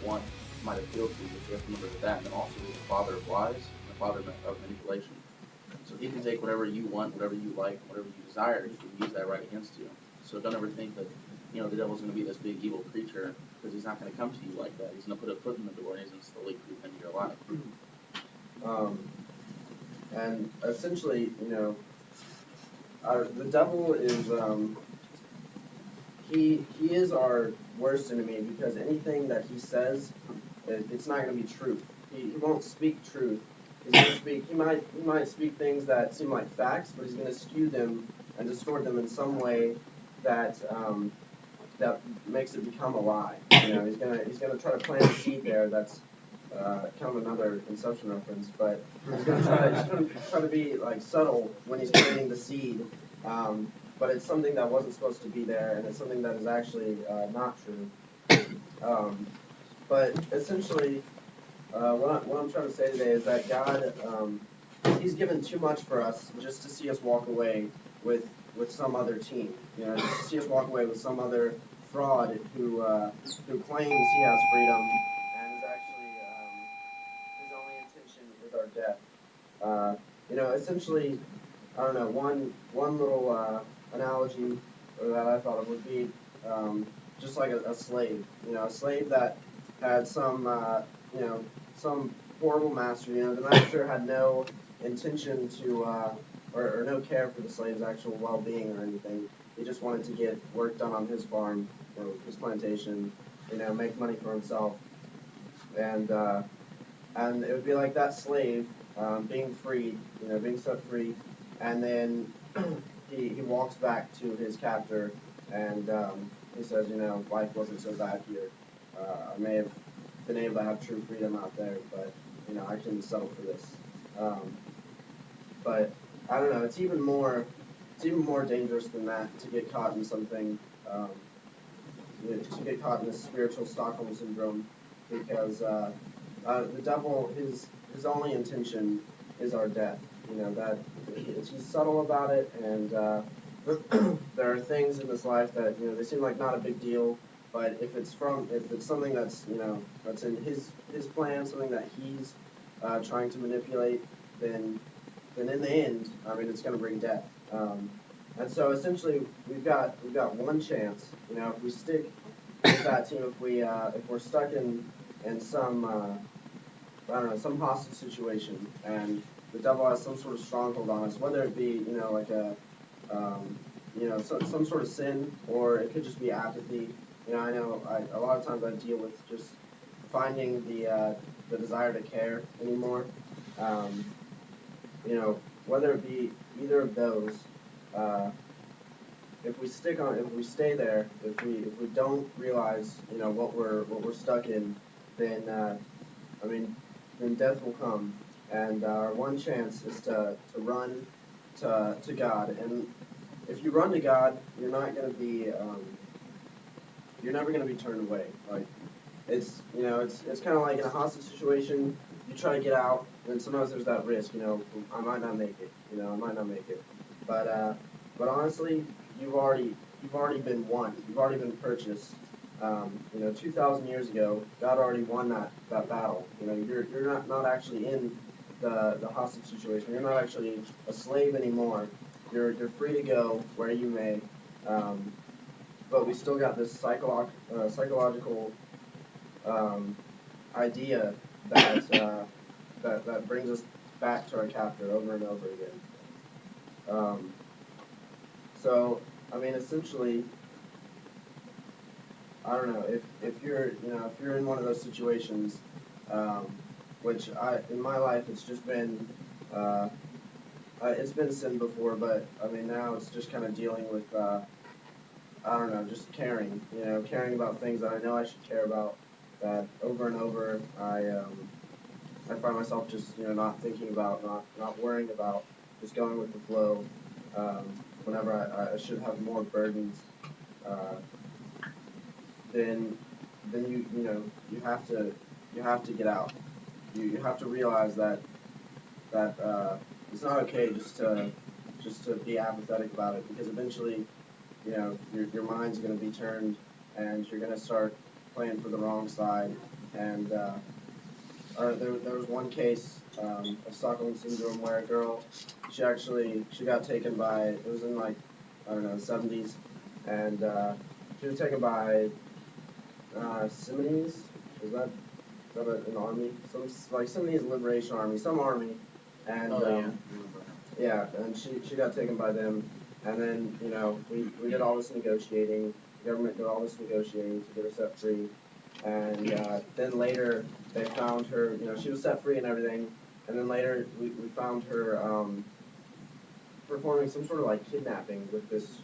want might appeal to you, but you have to remember that. And then also, he's the father of lies and the father of manipulation. So he can take whatever you want, whatever you like, whatever you desire, he can use that right against you. So don't ever think that, the devil's going to be this big evil creature, because he's not going to come to you like that. He's going to put a foot in the door, and he's going to slowly creep into your life. Um, and essentially, the devil is, he is our worst enemy, because anything that he says, it's not going to be truth. He won't speak truth. He's going to speak. He might speak things that seem like facts, but he's going to skew them and distort them in some way that that makes it become a lie. He's gonna try to plant a seed there. That's kind of another Inception reference, but he's gonna try to be like subtle when he's planting the seed. But it's something that wasn't supposed to be there, and it's something that is actually not true. But essentially, what I'm trying to say today is that God, He's given too much for us just to see us walk away with some other team. Just to see us walk away with some other fraud who claims he has freedom and is actually his only intention is our death. Essentially, I don't know. One little analogy that I thought of would be just like a slave. A slave that had some horrible master. The master had no intention to or no care for the slave's actual well-being or anything. He just wanted to get work done on his farm or his plantation, make money for himself, and it would be like that slave being freed, being set free, and then he walks back to his captor, and he says, life wasn't so bad here. I may have been able to have true freedom out there, but I couldn't settle for this. But I don't know. It's even more dangerous than that to get caught in something. To get caught in this spiritual Stockholm syndrome, because the devil, his only intention is our death. That he's subtle about it, and there are things in this life that they seem like not a big deal, but if it's something that's that's in his plan, something that he's trying to manipulate, then in the end, it's going to bring death. And so essentially, we've got one chance. If we stick with that team, if we're stuck in some I don't know, some hostage situation, and the devil has some sort of stronghold on us, whether it be like some sort of sin, or it could just be apathy. I know a lot of times I deal with just finding the desire to care anymore. Whether it be either of those, if we stay there, if we don't realize what we're stuck in, then then death will come, and our one chance is to run to God. And if you run to God, you're not going to be you're never going to be turned away. Like it's kind of like in a hostage situation, you try to get out, and sometimes there's that risk. I might not make it. I might not make it. But honestly, you've already been won. You've already been purchased. 2,000 years ago, God already won that battle. You're not actually in the hostage situation. You're not actually a slave anymore. You're free to go where you may. But we still got this psychological idea that brings us back to our captor over and over again. So essentially, I don't know, if you're in one of those situations, which in my life it's just been it's been sin before, but now it's just kind of dealing with I don't know, just caring about things that I know I should care about, that over and over I find myself just not thinking about, not worrying about, just going with the flow, whenever I should have more burdens. Then you have to get out. You have to realize that it's not okay just to be apathetic about it, because eventually your mind's going to be turned, and you're going to start playing for the wrong side, and there was one case of Stockholm syndrome where a girl, she got taken by, it was in like, I don't know, the 70s, and she was taken by Simonese, is that an army? Some like Simonese Liberation Army, some army, and yeah, and she got taken by them, and then we did all this negotiating. The government did all this negotiating to get her set free, and then later they found her. She was set free and everything, and then later we found her performing some sort of like kidnapping with this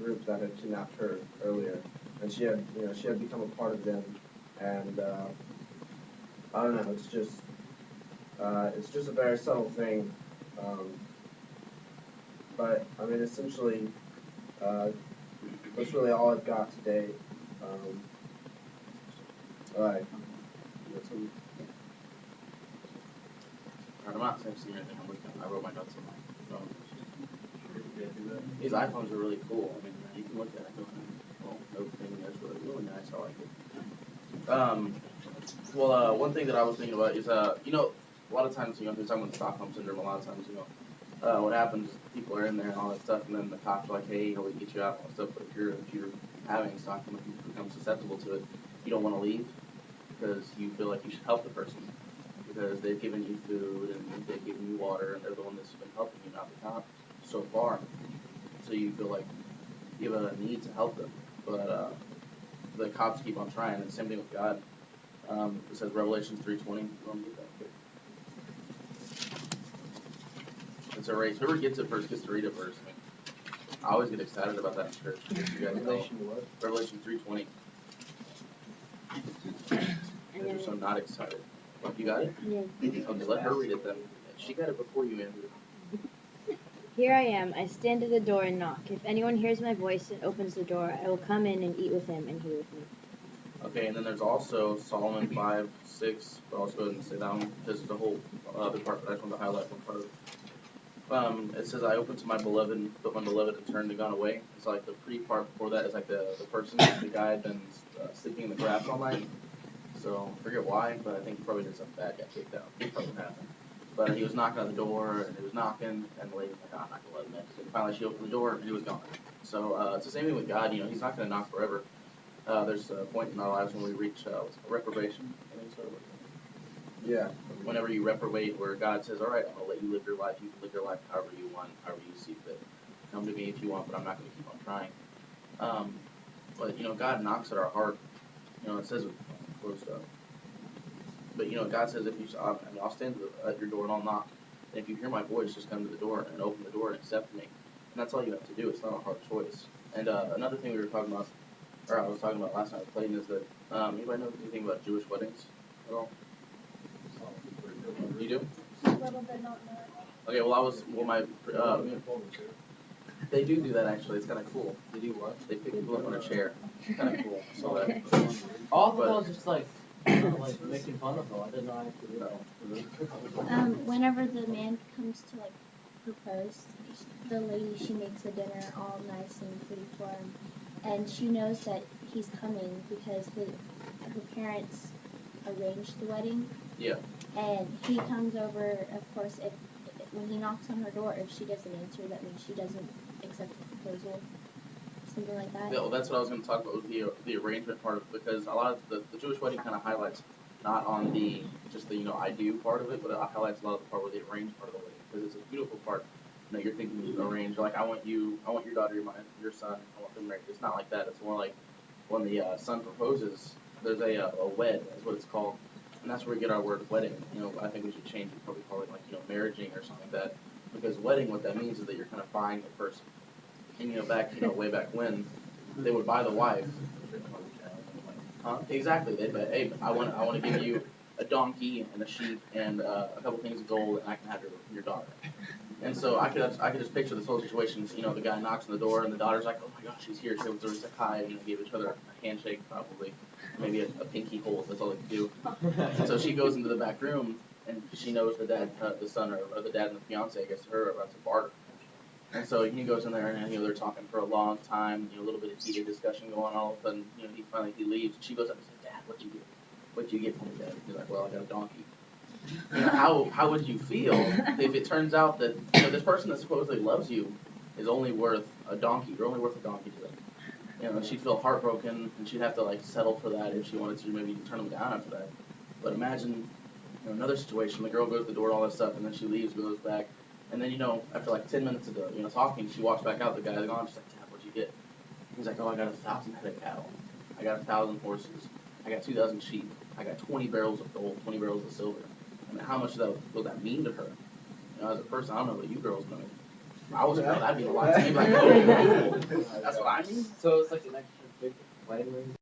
group that had kidnapped her earlier, and she had become a part of them, and I don't know, it's just a very subtle thing, but I mean essentially that's really all I've got today. All right. I'm not seeing anything. I wrote my notes on my phone. These iPhones are really cool. I mean, you can look at it. Note thing that's really nice. I like it. One thing that I was thinking about is, a lot of times, if you're talking about Stockholm syndrome, a lot of times, what happens is people are in there and all that stuff, and then the cops are like, hey, we get you out and all that stuff. But if you're having Stockholm, if you become susceptible to it, you don't want to leave because you feel like you should help the person because they've given you food and they've given you water and they're the one that's been helping you, not the cop, so far. So you feel like you have a need to help them, but the cops keep on trying. And same thing with God. It says Revelations 3:20. It's a race. Whoever gets it first gets to read it first. I mean, I always get excited about that in church. Revelation 3:20. Andrew, so I'm not excited. You got it? Yeah. Okay, let her read it then. She got it before you, Andrew. Here I am. I stand at the door and knock. If anyone hears my voice and opens the door, I will come in and eat with him and he with me. Okay, and then there's also Solomon 5:6. But I'll just go ahead and say that one because there's a whole other part that I just want to highlight one part of it. It says, I opened to my beloved and put my beloved and turned and gone away. It's like the pre-part before that is like the person, the guy had been sleeping in the grass all night. So I forget why, but I think he probably did something bad, got kicked out. That's probably what happened. But he was knocking on the door, and he was knocking, and the lady was like, oh, I'm not going to let him in. And finally she opened the door, and he was gone. So it's the same thing with God. He's not going to knock forever. There's a point in our lives when we reach reprobation. Yeah. Whenever you reprobate, where God says, all right, I'm going to let you live your life. You can live your life however you want, however you see fit. Come to me if you want, but I'm not going to keep on trying. But God knocks at our heart. It says it closed up. But God says, I'll stand at your door and I'll knock. And if you hear my voice, just come to the door and open the door and accept me. And that's all you have to do. It's not a hard choice. And another thing we were talking about, or I was talking about last night with Clayton, is that anybody know anything about Jewish weddings at all? You do? A little bit, not much. Okay, they do that actually. It's kind of cool. They do what? They pick people up on a chair. It's kind of cool. So that. I thought that was just like making fun of them. I didn't know I had to do that. Whenever the man comes to like propose, the lady, she makes the dinner all nice and pretty for him, and she knows that he's coming because her parents arranged the wedding. Yeah. And he comes over. Of course, if when he knocks on her door, if she doesn't answer, that means she doesn't accept the proposal. Something like that. Yeah, well, that's what I was going to talk about with the arrangement part of it, because a lot of the Jewish wedding kind of highlights not on just the I do part of it, but it highlights a lot of the part where the arranged part of the wedding, because it's a beautiful part. You're thinking arrange, like I want your daughter, your son, I want them married. It's not like that. It's more like when the son proposes, there's a wed, is what it's called, and that's where we get our word wedding. I think we should change it, probably call it like marriaging or something like that, because wedding, what that means is that you're kind of buying the person. And back way back when, they would buy the wife. Exactly. They'd say, hey, I want to give you a donkey and a sheep and a couple things of gold, and I can have your daughter. And so I could just picture this whole situation. The guy knocks on the door, and the daughter's like, oh my gosh, she's here. So there's a hi, and gave each other a handshake, probably, maybe a pinky hold. That's all they could do. And so she goes into the back room, and she knows the dad, the son, or the dad and the fiance, I guess, to her, are about to barter. And so he goes in there, and they're talking for a long time. A little bit of heated discussion going on. All of a sudden, he leaves. And she goes up and says, "Dad, what'd you do?" What you get from your dad? He's like, well, I got a donkey. You know, how would you feel if it turns out that this person that supposedly loves you is only worth a donkey? You're only worth a donkey to them. You know, she'd feel heartbroken, and she'd have to like settle for that if she wanted to, maybe turn them down after that. But imagine, another situation. The girl goes to the door, all that stuff, and then she leaves, goes back, and then after like 10 minutes of talking, she walks back out. The guy's gone. She's like, Dad, what'd you get? He's like, oh, I got 1,000 head of cattle. I got 1,000 horses. I got 2,000 sheep. I got 20 barrels of gold, 20 barrels of silver. I mean, how much will that mean to her? As a person, I don't know what you girls know. I was that'd mean a lot to me. Like, oh, that's what I mean. So it's like an extra big wedding ring.